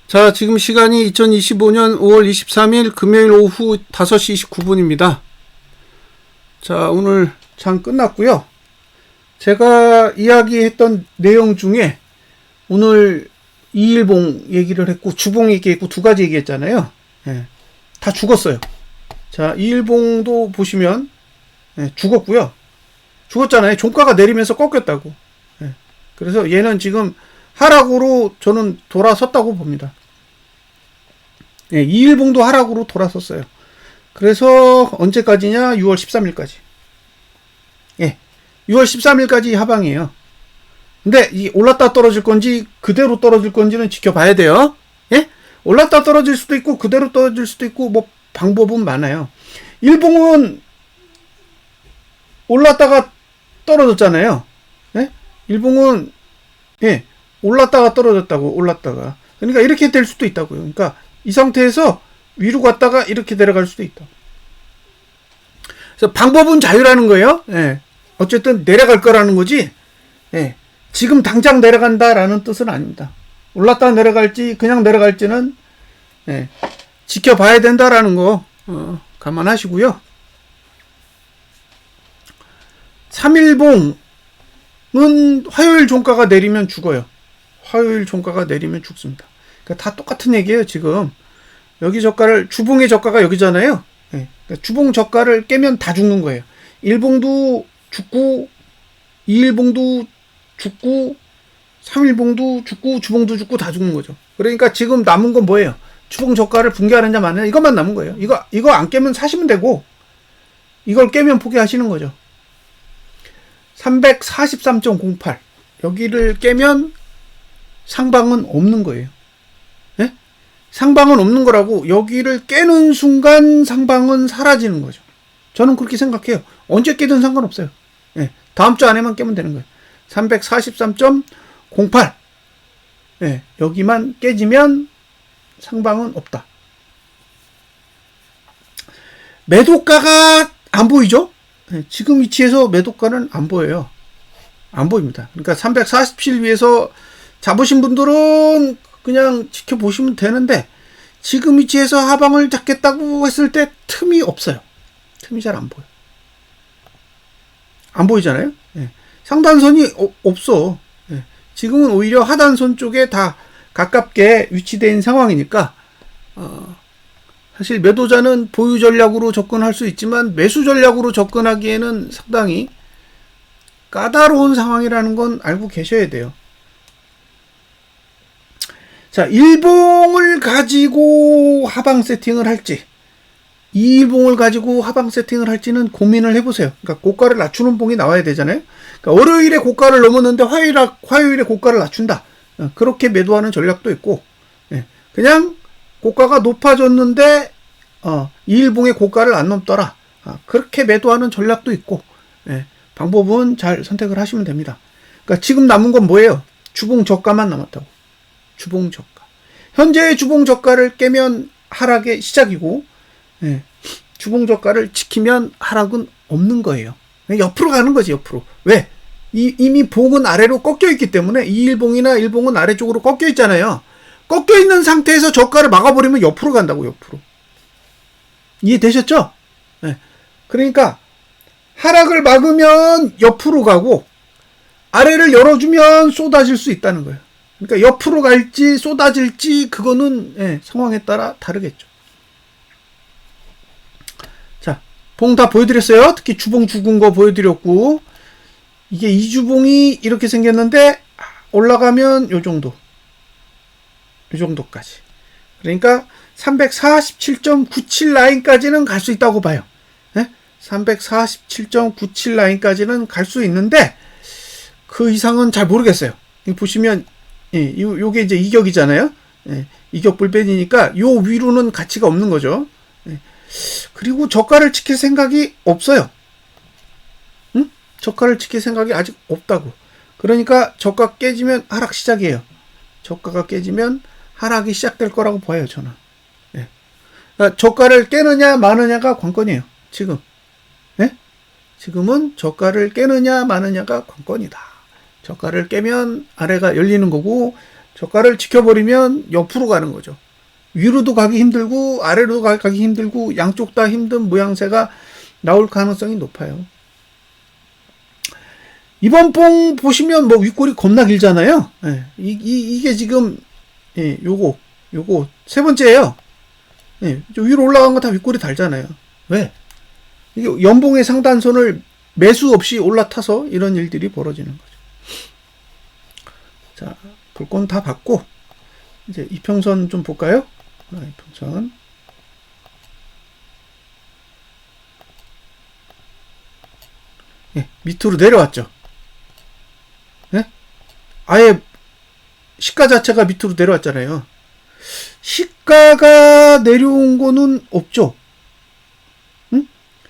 자, 지금 시간이 2025년 5월 23일 금요일 오후 5시 29분입니다. 자, 오늘 장 끝났고요. 제가 이야기했던 내용 중에 오늘 이일봉 얘기를 했고 주봉 얘기했고 두 가지 얘기했잖아요. 예, 다 죽었어요. 자, 이일봉도 보시면 죽었고요. 죽었잖아요. 종가가 내리면서 꺾였다고. 예, 그래서 얘는 지금 하락으로 저는 돌아섰다고 봅니다. 예, 이일봉도 하락으로 돌아섰어요. 그래서 언제까지냐? 6월 13일까지. 예, 6월 13일까지 하방이에요. 근데 이 올랐다 떨어질 건지 그대로 떨어질 건지는 지켜봐야 돼요. 예? 올랐다 떨어질 수도 있고 그대로 떨어질 수도 있고 뭐 방법은 많아요. 일봉은 올랐다가 떨어졌잖아요. 예? 일봉은 올랐다가 떨어졌다고. 올랐다가. 그러니까 이렇게 될 수도 있다고요. 그러니까 이 상태에서 위로 갔다가 이렇게 내려갈 수도 있다. 그래서 방법은 자유라는 거예요. 예. 어쨌든 내려갈 거라는 거지. 예. 지금 당장 내려간다라는 뜻은 아닙니다. 올랐다 내려갈지 그냥 내려갈지는 지켜봐야 된다라는 거 감안하시고요. 3일봉은 화요일 종가가 내리면 죽어요. 화요일 종가가 내리면 죽습니다. 그러니까 다 똑같은 얘기예요. 지금 여기 저가를 주봉의 저가가 여기잖아요. 그러니까 주봉 저가를 깨면 다 죽는 거예요. 일봉도 죽고 2일봉도 죽고 3일봉도 죽고 주봉도 죽고 다 죽는 거죠. 그러니까 지금 남은 건 뭐예요? 주봉 저가를 붕괴하느냐 마느냐 이것만 남은 거예요. 이거 안 깨면 사시면 되고 이걸 깨면 포기하시는 거죠. 343.08 여기를 깨면 상방은 없는 거예요. 예? 상방은 없는 거라고 여기를 깨는 순간 상방은 사라지는 거죠. 저는 그렇게 생각해요. 언제 깨든 상관없어요. 예. 다음 주 안에만 깨면 되는 거예요. 343.08 여기만 깨지면 상방은 없다. 매도가가 안 보이죠? 지금 위치에서 매도가는 안 보여요. 안 보입니다. 그러니까 347 위에서 잡으신 분들은 그냥 지켜보시면 되는데 지금 위치에서 하방을 잡겠다고 했을 때 틈이 없어요. 틈이 잘 안 보여. 안 보이잖아요? 상단선이 없어. 지금은 오히려 하단선 쪽에 다 가깝게 위치된 상황이니까 사실 매도자는 보유 전략으로 접근할 수 있지만 매수 전략으로 접근하기에는 상당히 까다로운 상황이라는 건 알고 계셔야 돼요. 자, 일봉을 가지고 하방 세팅을 할지 2일봉을 가지고 하방 세팅을 할지는 고민을 해보세요. 그러니까 고가를 낮추는 봉이 나와야 되잖아요. 그러니까 월요일에 고가를 넘었는데 화요일에 고가를 낮춘다. 그렇게 매도하는 전략도 있고 그냥 고가가 높아졌는데 2일봉의 고가를 안 넘더라. 그렇게 매도하는 전략도 있고 방법은 잘 선택을 하시면 됩니다. 그러니까 지금 남은 건 뭐예요? 주봉 저가만 남았다고. 주봉 저가. 현재의 주봉 저가를 깨면 하락의 시작이고 주봉 저가를 지키면 하락은 없는 거예요. 옆으로 가는 거지. 옆으로. 왜? 이미 봉은 아래로 꺾여 있기 때문에 2일봉이나 1봉은 아래쪽으로 꺾여 있잖아요. 꺾여 있는 상태에서 저가를 막아버리면 옆으로 간다고. 옆으로. 이해되셨죠? 그러니까 하락을 막으면 옆으로 가고 아래를 열어주면 쏟아질 수 있다는 거예요. 그러니까 옆으로 갈지 쏟아질지 그거는 상황에 따라 다르겠죠. 자, 봉 다 보여드렸어요. 특히 주봉 죽은 거 보여드렸고 이게 이주봉이 이렇게 생겼는데 올라가면 요 정도까지. 그러니까 347.97 라인까지는 갈 수 있다고 봐요. 347.97 라인까지는 갈 수 있는데 그 이상은 잘 모르겠어요. 보시면 요게 이제 이격이잖아요. 이격 불변이니까 요 위로는 가치가 없는 거죠. 그리고 저가를 지킬 생각이 없어요. 응? 저가를 지킬 생각이 아직 없다고. 그러니까 저가 깨지면 하락 시작이에요. 저가가 깨지면 하락이 시작될 거라고 봐요, 저는. 그러니까 저가를 깨느냐 마느냐가 관건이에요. 지금. 지금은 저가를 깨느냐 마느냐가 관건이다. 저가를 깨면 아래가 열리는 거고 저가를 지켜버리면 옆으로 가는 거죠. 위로도 가기 힘들고 아래로도 가기 힘들고 양쪽 다 힘든 모양새가 나올 가능성이 높아요. 이번 봉 보시면 뭐 윗골이 겁나 길잖아요. 예, 이게 지금 예, 요거 세 번째예요. 예, 위로 올라간 거 다 윗골이 달잖아요. 왜? 이게 연봉의 상단선을 매수 없이 올라타서 이런 일들이 벌어지는 거죠. 자, 볼 건 다 봤고 이제 이평선 좀 볼까요? 이평선. 예, 밑으로 내려왔죠. 예? 아예 시가 자체가 밑으로 내려왔잖아요. 시가가 내려온 거는 없죠. 응?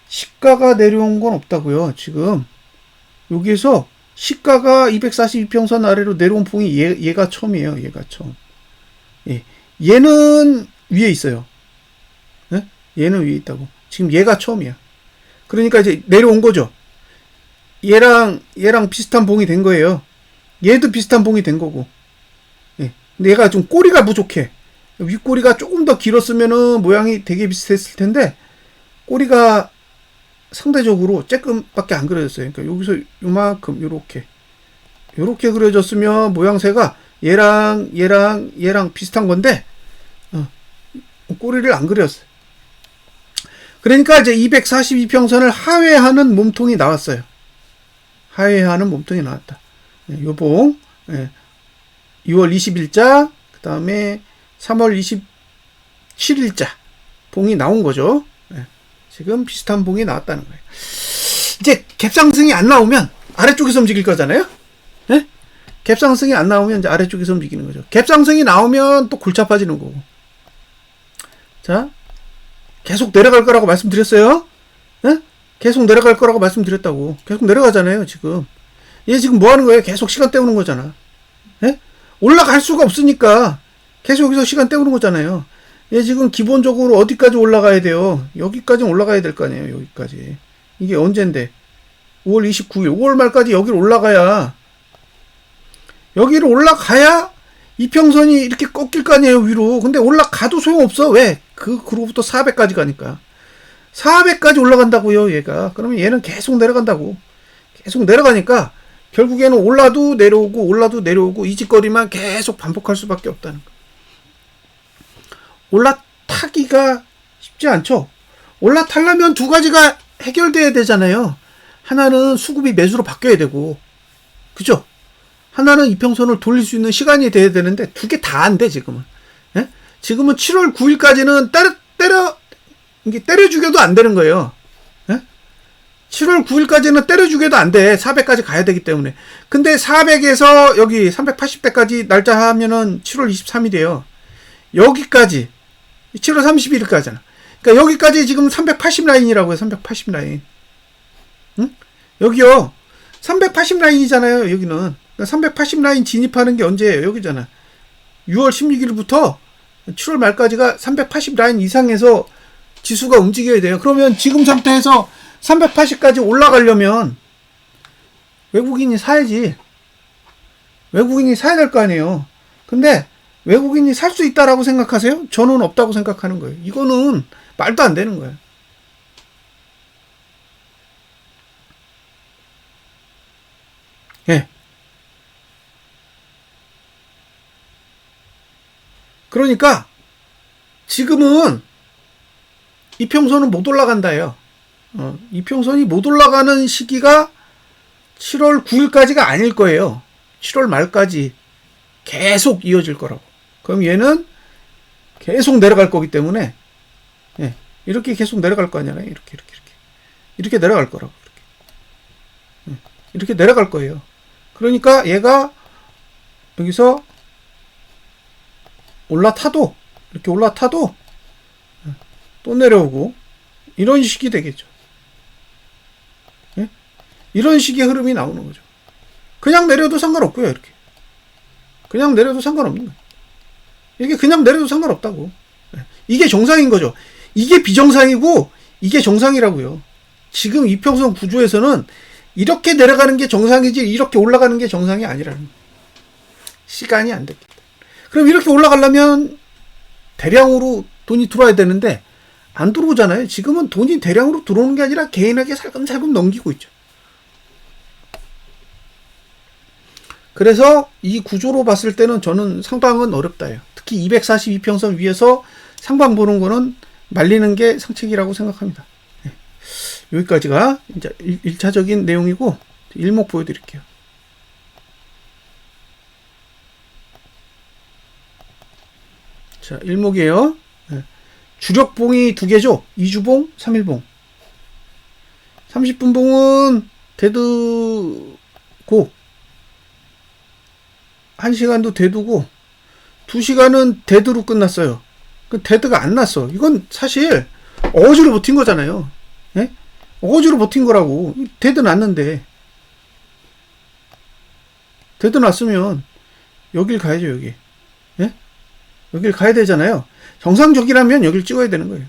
시가가 내려온 건 없다고요. 지금 여기에서 시가가 242평선 아래로 내려온 봉이 얘가 처음이에요. 얘가 처음. 예. 얘는 위에 있어요. 예? 얘는 위에 있다고. 지금 얘가 처음이야. 그러니까 이제 내려온 거죠. 얘랑 비슷한 봉이 된 거예요. 얘도 비슷한 봉이 된 거고. 예. 근데 얘가 좀 꼬리가 부족해. 윗꼬리가 조금 더 길었으면은 모양이 되게 비슷했을 텐데 꼬리가 상대적으로 조금밖에 안 그려졌어요. 그러니까 여기서 요만큼 요렇게 그려졌으면 모양새가 얘랑 비슷한 건데 꼬리를 안 그렸어요. 그러니까 이제 242평선을 하회하는 몸통이 나왔어요. 하회하는 몸통이 나왔다. 요봉 2월 20일자 그 다음에 3월 27일자 봉이 나온 거죠. 지금 비슷한 봉이 나왔다는 거예요. 이제 갭상승이 안 나오면 아래쪽에서 움직일 거잖아요. 네? 갭상승이 안 나오면 이제 아래쪽에서 움직이는 거죠. 갭상승이 나오면 또 골치 아파지는 거고. 자, 계속 내려갈 거라고 말씀드렸어요. 네? 계속 내려갈 거라고 말씀드렸다고. 계속 내려가잖아요, 지금. 얘 지금 뭐 하는 거예요? 계속 시간 때우는 거잖아. 네? 올라갈 수가 없으니까 계속 여기서 시간 때우는 거잖아요. 얘 지금 기본적으로 어디까지 올라가야 돼요? 여기까지 올라가야 될 거 아니에요, 여기까지. 이게 언젠데? 5월 29일, 5월 말까지 여기를 올라가야, 이평선이 이렇게 꺾일 거 아니에요, 위로. 근데 올라가도 소용없어. 왜? 그로부터 400까지 가니까. 400까지 올라간다고요, 얘가. 그러면 얘는 계속 내려간다고. 계속 내려가니까, 결국에는 올라도 내려오고, 이 짓거리만 계속 반복할 수밖에 없다는 거. 올라타기가 쉽지 않죠. 올라타려면 두 가지가 해결돼야 되잖아요. 하나는 수급이 매수로 바뀌어야 되고, 그죠? 하나는 이평선을 돌릴 수 있는 시간이 돼야 되는데 두 개 다 안 돼, 지금은. 예? 지금은 7월 9일까지는 때려 죽여도 안 되는 거예요. 예? 7월 9일까지는 때려 죽여도 안 돼. 400까지 가야 되기 때문에. 근데 400에서 여기 380대까지 날짜 하면은 7월 23일이에요. 여기까지 7월 31일까지잖아. 그러니까 여기까지 지금 380 라인이라고요. 380 라인. 응? 여기요. 380 라인이잖아요. 여기는. 그러니까 380 라인 진입하는 게 언제예요? 여기잖아. 6월 16일부터 7월 말까지가 380 라인 이상에서 지수가 움직여야 돼요. 그러면 지금 상태에서 380까지 올라가려면 외국인이 사야지. 외국인이 사야 될 거 아니에요. 근데 외국인이 살 수 있다라고 생각하세요? 저는 없다고 생각하는 거예요. 이거는 말도 안 되는 거예요. 예. 그러니까 지금은 이평선은 못 올라간다예요. 이평선이 못 올라가는 시기가 7월 9일까지가 아닐 거예요. 7월 말까지 계속 이어질 거라고. 그럼 얘는 계속 내려갈 거기 때문에, 예, 이렇게 계속 내려갈 거 아니야. 이렇게 내려갈 거라고. 이렇게 내려갈 거예요. 그러니까 얘가 여기서 이렇게 올라타도 또 내려오고 이런 식이 되겠죠. 예? 이런 식의 흐름이 나오는 거죠. 그냥 내려도 상관없고요. 이렇게 그냥 내려도 상관없는 거예요. 이게 그냥 내려도 상관없다고. 이게 정상인 거죠. 이게 비정상이고 이게 정상이라고요. 지금 이평선 구조에서는 이렇게 내려가는 게 정상이지 이렇게 올라가는 게 정상이 아니라는 거예요. 시간이 안 됐기 때문에. 그럼 이렇게 올라가려면 대량으로 돈이 들어와야 되는데 안 들어오잖아요. 지금은 돈이 대량으로 들어오는 게 아니라 개인에게 살금살금 넘기고 있죠. 그래서 이 구조로 봤을 때는 저는 상방은 어렵다요. 특히 242평선 위에서 상방 보는 거는 말리는 게 상책이라고 생각합니다. 네. 여기까지가 이제 1차적인 내용이고 일목 보여드릴게요. 자, 일목이에요. 네. 주력봉이 두 개죠. 2주봉, 3일봉. 30분봉은 데드고 1시간도 데드고 2시간은 데드로 끝났어요. 그 데드가 안 났어. 이건 사실 어거지로 버틴 거잖아요. 예? 어거지로 버틴 거라고. 데드 났는데 데드 났으면 여길 가야죠. 여기. 예? 여길 가야 되잖아요. 정상적이라면 여길 찍어야 되는 거예요.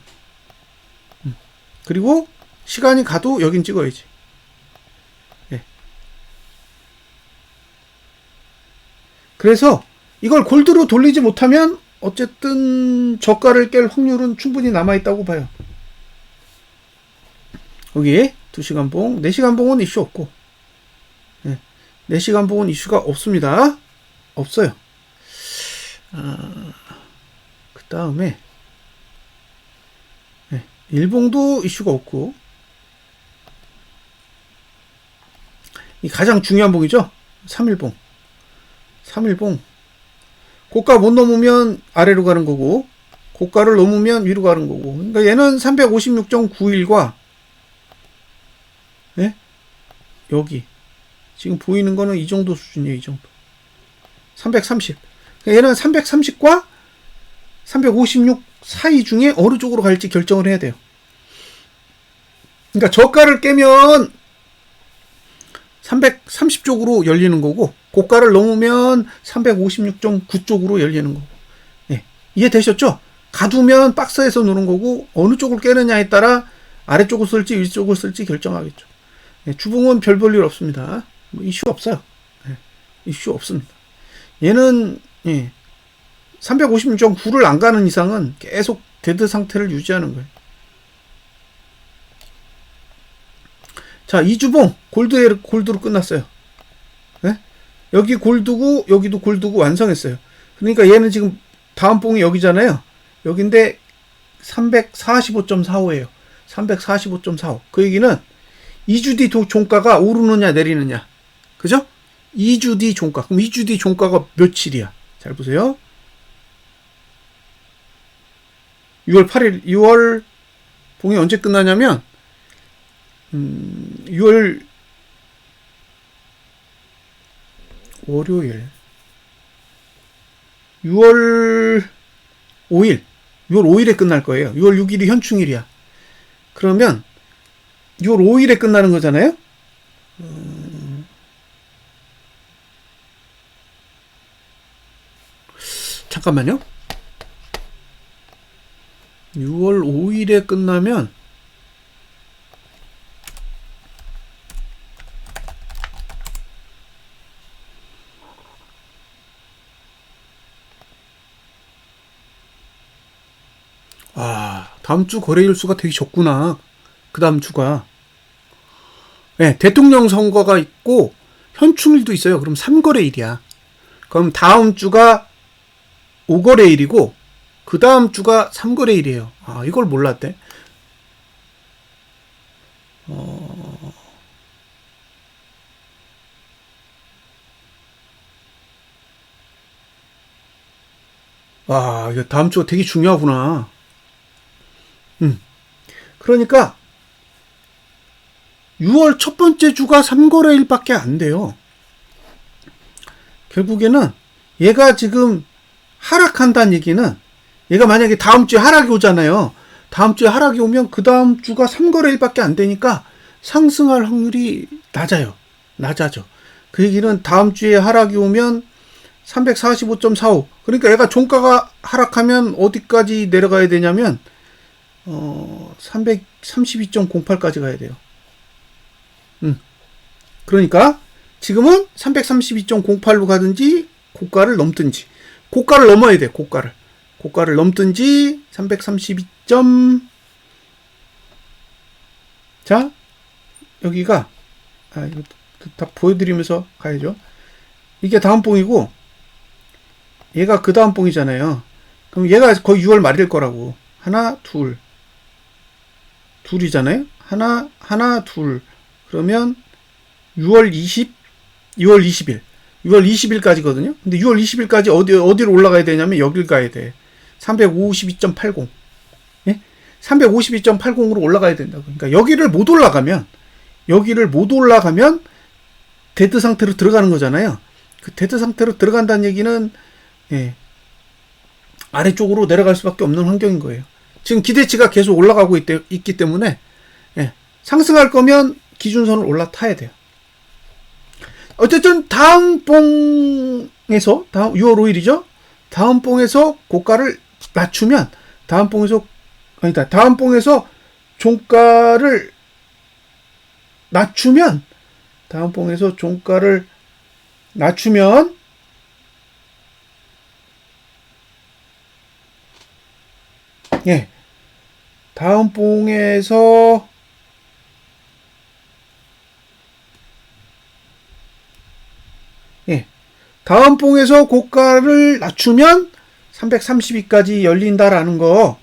그리고 시간이 가도 여긴 찍어야지. 예. 그래서 이걸 골드로 돌리지 못하면 어쨌든 저가를 깰 확률은 충분히 남아있다고 봐요. 여기 2시간 봉, 4시간 봉은 이슈 없고, 네. 4시간 봉은 이슈가 없습니다. 없어요. 그 다음에 네. 일봉도 이슈가 없고, 이 가장 중요한 봉이죠. 3일봉. 3일봉. 고가 못 넘으면 아래로 가는 거고, 고가를 넘으면 위로 가는 거고. 그러니까 얘는 356.91과 네? 여기 지금 보이는 거는 이 정도 수준이에요. 이 정도. 330. 그러니까 얘는 330과 356 사이 중에 어느 쪽으로 갈지 결정을 해야 돼요. 그러니까 저가를 깨면 330 쪽으로 열리는 거고, 고가를 넘으면 356.9 쪽으로 열리는 거고. 네. 이해되셨죠? 가두면 박스에서 노는 거고, 어느 쪽을 깨느냐에 따라 아래쪽을 쓸지 위쪽을 쓸지 결정하겠죠. 네. 주봉은 별 볼 일 없습니다. 뭐 이슈 없어요. 네. 이슈 없습니다. 얘는 356.9를 안 가는 이상은 계속 데드 상태를 유지하는 거예요. 자, 2주봉 골드로 끝났어요. 네? 여기 골드고 여기도 골드고 완성했어요. 그러니까 얘는 지금 다음 봉이 여기잖아요. 여긴데 345.45예요. 345.45. 그 얘기는 2주 뒤 종가가 오르느냐 내리느냐. 그죠? 2주 뒤 종가. 그럼 2주 뒤 종가가 며칠이야? 잘 보세요. 6월 8일, 6월 봉이 언제 끝나냐면 6월 월요일 6월 5일 6월 5일에 끝날 거예요. 6월 6일이 현충일이야. 그러면 6월 5일에 끝나는 거잖아요. 잠깐만요. 6월 5일에 끝나면 다음 주 거래일 수가 되게 적구나. 그 다음 주가. 네, 대통령 선거가 있고 현충일도 있어요. 그럼 3거래일이야. 그럼 다음 주가 5거래일이고 그 다음 주가 3거래일이에요. 아, 이걸 몰랐대. 와, 이거 다음 주가 되게 중요하구나. 그러니까 6월 첫 번째 주가 3거래일밖에 안 돼요. 결국에는 얘가 지금 하락한다는 얘기는, 얘가 만약에 다음 주에 하락이 오잖아요. 다음 주에 하락이 오면 그 다음 주가 3거래일밖에 안 되니까 상승할 확률이 낮아져. 그 얘기는 다음 주에 하락이 오면 345.45. 그러니까 얘가 종가가 하락하면 어디까지 내려가야 되냐면 332.08까지 가야 돼요. 그러니까 지금은 332.08로 가든지 고가를 넘든지. 고가를 넘어야 돼. 고가를 넘든지 332점. 자, 여기가 이거 다 보여드리면서 가야죠. 이게 다음 봉이고 얘가 그 다음 봉이잖아요. 그럼 얘가 거의 6월 말일 거라고. 하나, 둘이잖아요. 하나, 둘. 그러면 6월 20일. 6월 20일까지거든요. 근데 6월 20일까지 어디로 올라가야 되냐면 여길 가야 돼. 352.80. 예? 352.80으로 올라가야 된다고. 그러니까 여기를 못 올라가면 데드 상태로 들어가는 거잖아요. 그 데드 상태로 들어간다는 얘기는 아래쪽으로 내려갈 수밖에 없는 환경인 거예요. 지금 기대치가 계속 올라가고 있기 때문에 상승할 거면 기준선을 올라타야 돼요. 어쨌든 다음 봉에서 6월 5일이죠. 다음 봉에서 고가를 낮추면 다음 봉에서 종가를 낮추면 다음 봉에서 종가를 낮추면 다음 봉에서 다음 봉에서 고가를 낮추면 332까지 열린다라는 거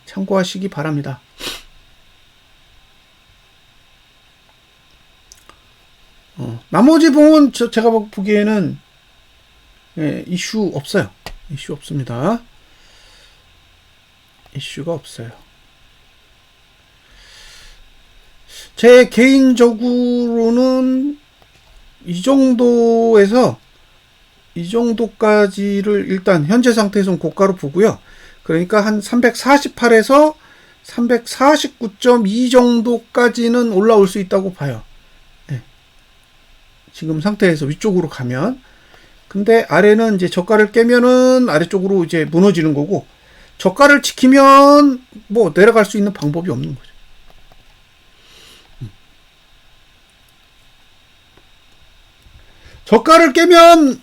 참고하시기 바랍니다. 나머지 봉은 제가 보기에는 이슈 없어요. 이슈 없습니다. 이슈가 없어요. 제 개인적으로는 이 정도까지를 일단 현재 상태에서는 고가로 보고요. 그러니까 한 348에서 349.2 정도까지는 올라올 수 있다고 봐요. 지금 상태에서 위쪽으로 가면. 근데 아래는 이제 저가를 깨면은 아래쪽으로 이제 무너지는 거고, 저가를 지키면 뭐 내려갈 수 있는 방법이 없는 거죠. 저가를 깨면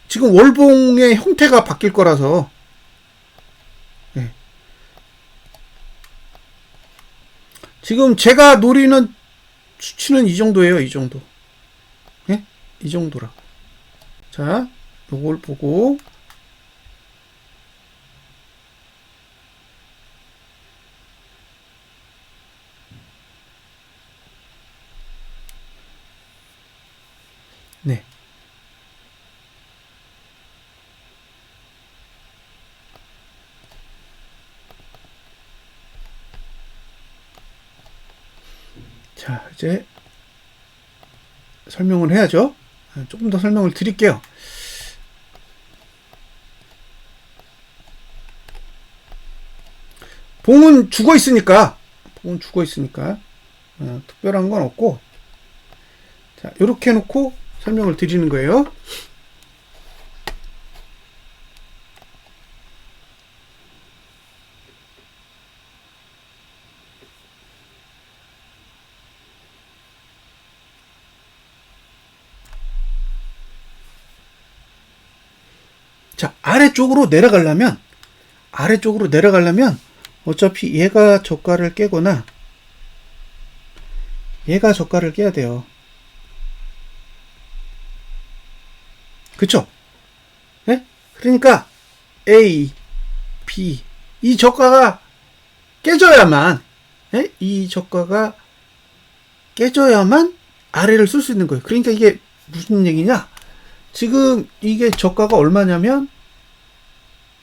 지금 월봉의 형태가 바뀔 거라서 지금 제가 노리는 수치는 이 정도예요. 이 정도. 이 정도라. 자, 요걸 보고 자, 이제 설명을 해야죠. 조금 더 설명을 드릴게요. 봉은 죽어 있으니까 특별한 건 없고, 자, 요렇게 해놓고 설명을 드리는 거예요. 자, 아래쪽으로 내려가려면 어차피 얘가 저가를 깨거나 얘가 저가를 깨야 돼요. 그쵸? 네? 그러니까 A, B 이 저가가 깨져야만 아래를 쓸 수 있는 거예요. 그러니까 이게 무슨 얘기냐? 지금 이게 저가가 얼마냐면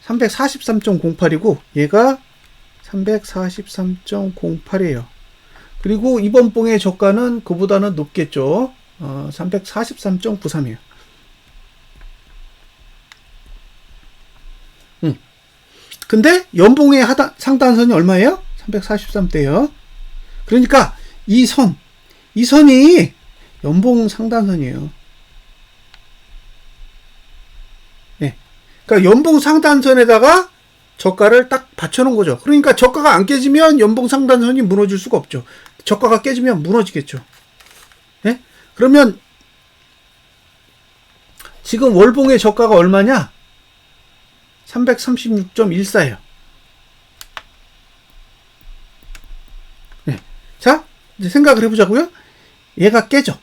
343.08이고 얘가 343.08이에요. 그리고 이번 봉의 저가는 그보다는 높겠죠. 343.93이에요. 근데 연봉의 상단선이 얼마예요? 343대예요. 그러니까 이 선이 연봉 상단선이에요. 그러니까 연봉 상단선에다가 저가를 딱 받쳐놓은 거죠. 그러니까 저가가 안 깨지면 연봉 상단선이 무너질 수가 없죠. 저가가 깨지면 무너지겠죠. 그러면 지금 월봉의 저가가 얼마냐? 336.14예요. 네. 자, 이제 생각을 해보자고요. 얘가 깨져.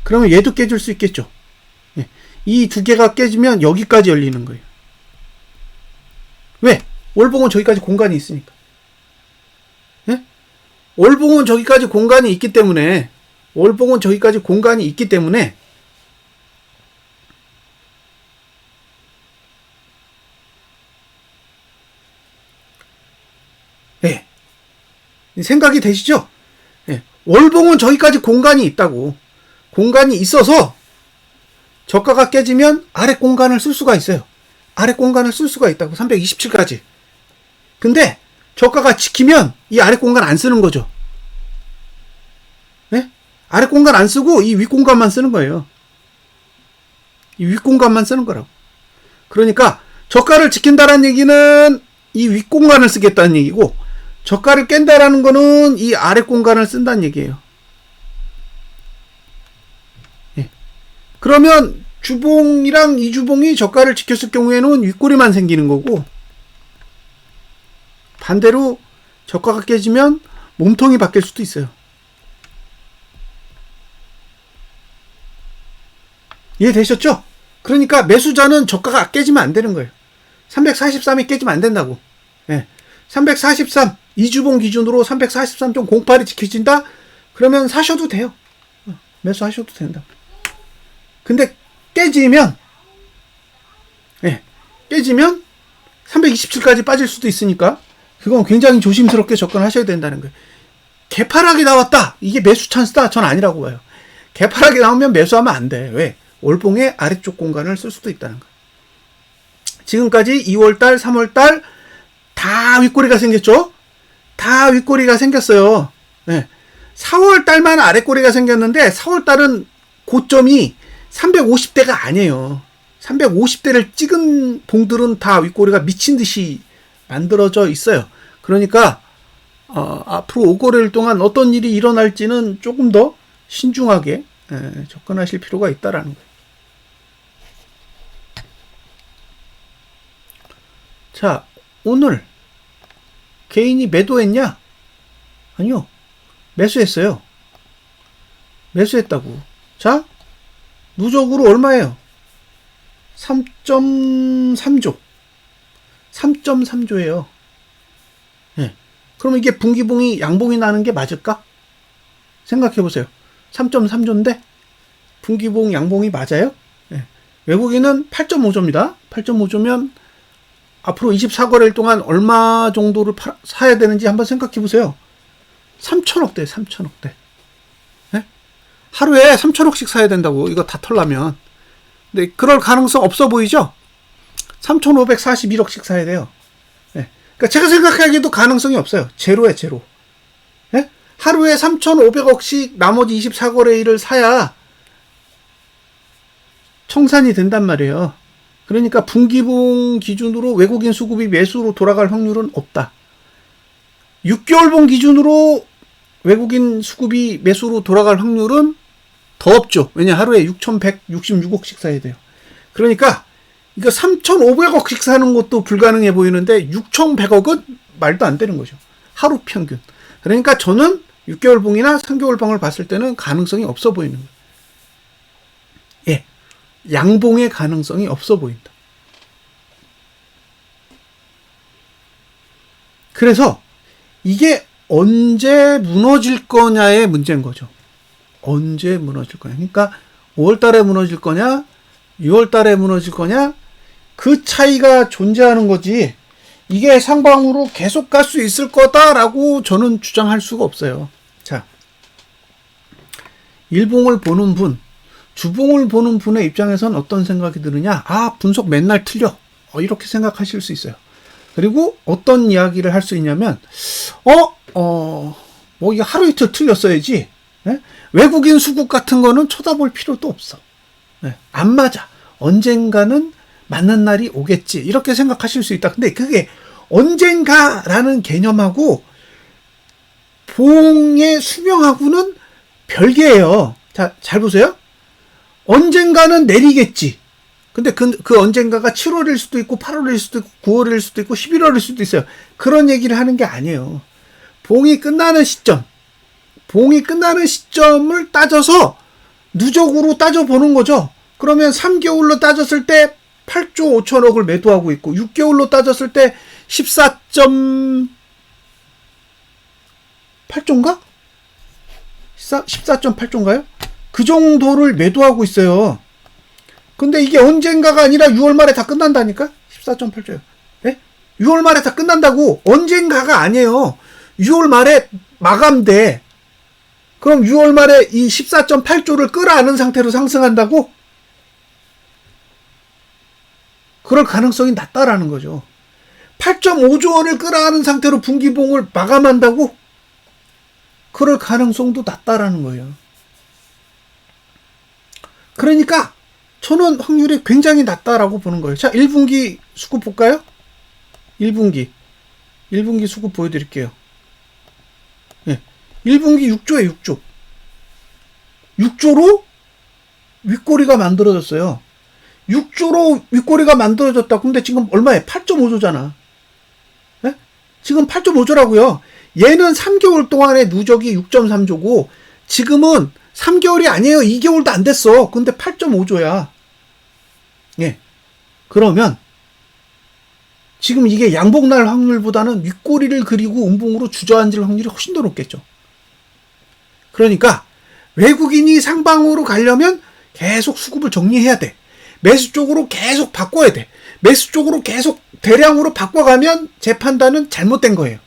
그러면 얘도 깨질 수 있겠죠. 네. 이 두 개가 깨지면 여기까지 열리는 거예요. 왜? 월봉은 저기까지 공간이 있으니까. 네? 월봉은 저기까지 공간이 있기 때문에 네. 생각이 되시죠? 네. 월봉은 저기까지 공간이 있다고. 공간이 있어서 저가가 깨지면 아래 공간을 쓸 수가 있어요. 아래 공간을 쓸 수가 있다고. 327까지. 근데 저가가 지키면 이 아래 공간 안 쓰는 거죠. 네? 아래 공간 안 쓰고 이 윗 공간만 쓰는 거예요. 이 윗 공간만 쓰는 거라고. 그러니까 저가를 지킨다는 얘기는 이 윗 공간을 쓰겠다는 얘기고, 저가를 깬다라는 거는 이 아래 공간을 쓴다는 얘기예요. 예. 그러면 주봉이랑 이주봉이 저가를 지켰을 경우에는 윗꼬리만 생기는 거고, 반대로 저가가 깨지면 몸통이 바뀔 수도 있어요. 이해되셨죠? 그러니까 매수자는 저가가 깨지면 안 되는 거예요. 343이 깨지면 안 된다고. 예. 343 이주봉 기준으로 343.08이 지켜진다? 그러면 사셔도 돼요. 매수하셔도 된다. 근데 깨지면 327까지 빠질 수도 있으니까 그건 굉장히 조심스럽게 접근하셔야 된다는 거예요. 개파락이 나왔다. 이게 매수 찬스다. 전 아니라고 봐요. 개파락이 나오면 매수하면 안 돼. 왜? 월봉의 아래쪽 공간을 쓸 수도 있다는 거예요. 지금까지 2월달, 3월달 다 윗꼬리가 생겼죠? 다 윗꼬리가 생겼어요. 네. 4월달만 아래꼬리가 생겼는데 4월달은 고점이 350대가 아니에요. 350대를 찍은 봉들은 다 윗꼬리가 미친 듯이 만들어져 있어요. 그러니까 앞으로 5거래일 동안 어떤 일이 일어날지는 조금 더 신중하게 접근하실 필요가 있다라는 거예요. 자, 오늘 개인이 매도했냐? 아니요. 매수했어요. 매수했다고. 자, 누적으로 얼마예요? 3.3조. 3.3조예요. 예. 그러면 이게 분기봉이 양봉이 나는 게 맞을까? 생각해 보세요. 3.3조인데 분기봉 양봉이 맞아요? 예. 외국인은 8.5조입니다. 8.5조면 앞으로 24거래일 동안 얼마 정도를 사야 되는지 한번 생각해 보세요. 3천억대, 3천억대. 네? 하루에 3천억씩 사야 된다고, 이거 다 털려면. 근데 그럴 가능성 없어 보이죠? 3,541억씩 사야 돼요. 네. 그러니까 제가 생각하기에도 가능성이 없어요. 제로에 제로. 네? 하루에 3,500억씩 나머지 24거래일을 사야 청산이 된단 말이에요. 그러니까 분기봉 기준으로 외국인 수급이 매수로 돌아갈 확률은 없다. 6개월봉 기준으로 외국인 수급이 매수로 돌아갈 확률은 더 없죠. 왜냐, 하루에 6,166억씩 사야 돼요. 그러니까 이거 3,500억씩 사는 것도 불가능해 보이는데 6,100억은 말도 안 되는 거죠. 하루 평균. 그러니까 저는 6개월봉이나 3개월봉을 봤을 때는 가능성이 없어 보이는 거예요. 예. 양봉의 가능성이 없어 보인다. 그래서 이게 언제 무너질 거냐의 문제인 거죠. 언제 무너질 거냐. 그러니까 5월 달에 무너질 거냐, 6월 달에 무너질 거냐, 그 차이가 존재하는 거지, 이게 상방으로 계속 갈 수 있을 거다라고 저는 주장할 수가 없어요. 자, 일봉을 보는 분, 주봉을 보는 분의 입장에선 어떤 생각이 드느냐? 아, 분석 맨날 틀려. 이렇게 생각하실 수 있어요. 그리고 어떤 이야기를 할 수 있냐면, 뭐 이게 하루 이틀 틀렸어야지. 네? 외국인 수급 같은 거는 쳐다볼 필요도 없어. 네? 안 맞아. 언젠가는 맞는 날이 오겠지. 이렇게 생각하실 수 있다. 근데 그게 언젠가라는 개념하고 봉의 수명하고는 별개예요. 자, 잘 보세요. 언젠가는 내리겠지. 근데 그 언젠가가 7월일 수도 있고 8월일 수도 있고 9월일 수도 있고 11월일 수도 있어요. 그런 얘기를 하는 게 아니에요. 봉이 끝나는 시점을 따져서 누적으로 따져보는 거죠. 그러면 3개월로 따졌을 때 8조 5천억을 매도하고 있고 6개월로 따졌을 때 14.8조인가? 14.8조인가요? 그 정도를 매도하고 있어요. 근데 이게 언젠가가 아니라 6월 말에 다 끝난다니까? 14.8조요. 예? 6월 말에 다 끝난다고. 언젠가가 아니에요. 6월 말에 마감돼. 그럼 6월 말에 이 14.8조를 끌어안은 상태로 상승한다고? 그럴 가능성이 낮다라는 거죠. 8.5조 원을 끌어안은 상태로 분기봉을 마감한다고? 그럴 가능성도 낮다라는 거예요. 그러니까 저는 확률이 굉장히 낮다라고 보는 거예요. 자, 1분기 수급 볼까요? 1분기 수급 보여드릴게요. 네. 1분기 6조에 6조. 6조로 윗꼬리가 만들어졌어요. 6조로 윗꼬리가 만들어졌다. 근데 지금 얼마에? 8.5조잖아. 네? 지금 8.5조라고요. 얘는 3개월 동안의 누적이 6.3조고 지금은 3개월이 아니에요. 2개월도 안 됐어. 근데 8.5조야. 예. 그러면 지금 이게 양봉날 확률보다는 윗꼬리를 그리고 음봉으로 주저앉을 확률이 훨씬 더 높겠죠. 그러니까 외국인이 상방으로 가려면 계속 수급을 정리해야 돼. 매수 쪽으로 계속 바꿔야 돼. 매수 쪽으로 계속 대량으로 바꿔가면 제 판단은 잘못된 거예요.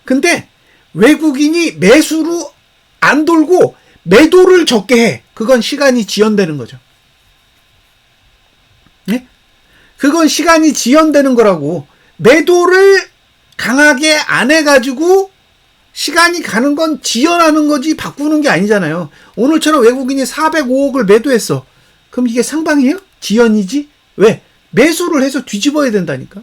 근데 외국인이 매수로 안 돌고 매도를 적게 해. 그건 시간이 지연되는 거죠. 네? 그건 시간이 지연되는 거라고. 매도를 강하게 안 해가지고 시간이 가는 건 지연하는 거지 바꾸는 게 아니잖아요. 오늘처럼 외국인이 405억을 매도했어. 그럼 이게 상방이에요? 지연이지? 왜? 매수를 해서 뒤집어야 된다니까.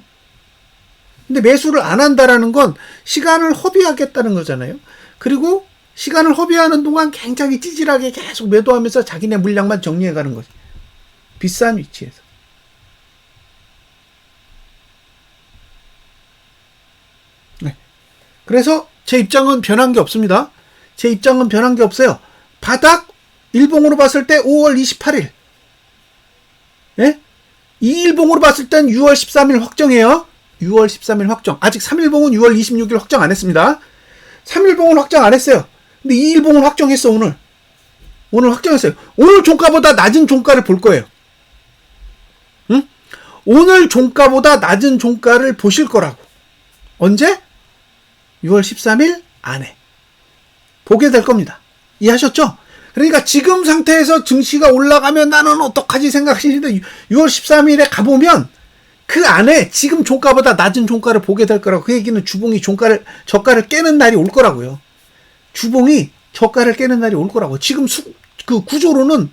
근데 매수를 안 한다라는 건 시간을 허비하겠다는 거잖아요. 그리고 시간을 허비하는 동안 굉장히 찌질하게 계속 매도하면서 자기네 물량만 정리해가는 거지. 비싼 위치에서. 네. 그래서 제 입장은 변한 게 없습니다. 제 입장은 변한 게 없어요. 바닥 일봉으로 봤을 때 5월 28일. 예? 이 일봉으로 봤을 땐 6월 13일 확정이에요. 6월 13일 확정. 아직 3일봉은 6월 26일 확정 안 했습니다. 3일봉은 확정 안 했어요. 근데 2일봉은 확정했어, 오늘. 오늘 확정했어요. 오늘 종가보다 낮은 종가를 볼 거예요. 응? 오늘 종가보다 낮은 종가를 보실 거라고. 언제? 6월 13일 안에. 보게 될 겁니다. 이해하셨죠? 그러니까 지금 상태에서 증시가 올라가면 나는 어떡하지 생각하시는데 6월 13일에 가보면 그 안에 지금 종가보다 낮은 종가를 보게 될 거라고. 그 얘기는 주봉이 저가를 깨는 날이 올 거라고요. 주봉이 저가를 깨는 날이 올 거라고. 지금 그 구조로는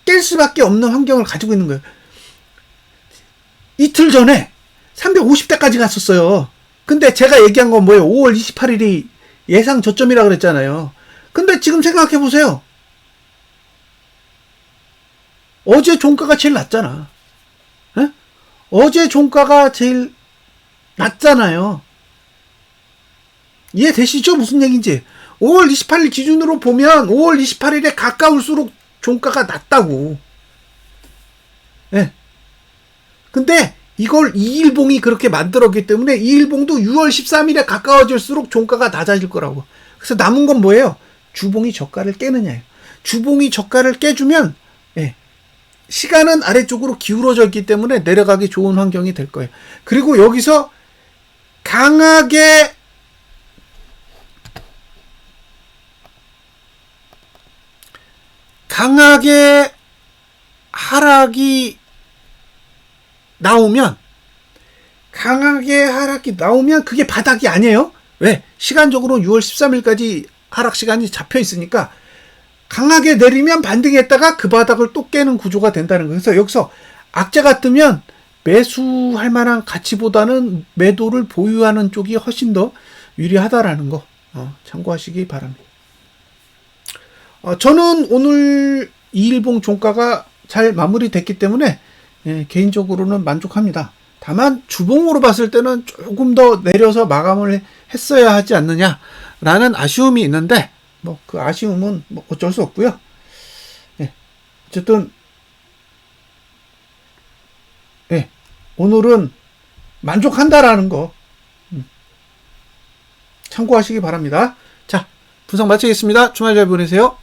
깰 수밖에 없는 환경을 가지고 있는 거예요. 이틀 전에 350대까지 갔었어요. 근데 제가 얘기한 건 뭐예요? 5월 28일이 예상 저점이라 그랬잖아요. 근데 지금 생각해 보세요. 어제 종가가 제일 낮잖아. 에? 어제 종가가 제일 낮잖아요. 이해되시죠? 무슨 얘기인지. 5월 28일 기준으로 보면 5월 28일에 가까울수록 종가가 낮다고. 예. 근데 이걸 2일봉이 그렇게 만들었기 때문에 2일봉도 6월 13일에 가까워질수록 종가가 낮아질 거라고. 그래서 남은 건 뭐예요? 주봉이 저가를 깨느냐예요. 주봉이 저가를 깨주면 예. 시간은 아래쪽으로 기울어져 있기 때문에 내려가기 좋은 환경이 될 거예요. 그리고 여기서 강하게 하락이 나오면 그게 바닥이 아니에요. 왜? 시간적으로 6월 13일까지 하락 시간이 잡혀 있으니까 강하게 내리면 반등했다가 그 바닥을 또 깨는 구조가 된다는 거예요. 그래서 여기서 악재가 뜨면 매수할 만한 가치보다는 매도를 보유하는 쪽이 훨씬 더 유리하다라는 거 참고하시기 바랍니다. 저는 오늘 2일봉 종가가 잘 마무리됐기 때문에 예, 개인적으로는 만족합니다. 다만 주봉으로 봤을 때는 조금 더 내려서 마감을 했어야 하지 않느냐라는 아쉬움이 있는데 뭐 그 아쉬움은 뭐 어쩔 수 없고요. 예, 어쨌든 예, 오늘은 만족한다라는 거 참고하시기 바랍니다. 자, 분석 마치겠습니다. 주말 잘 보내세요.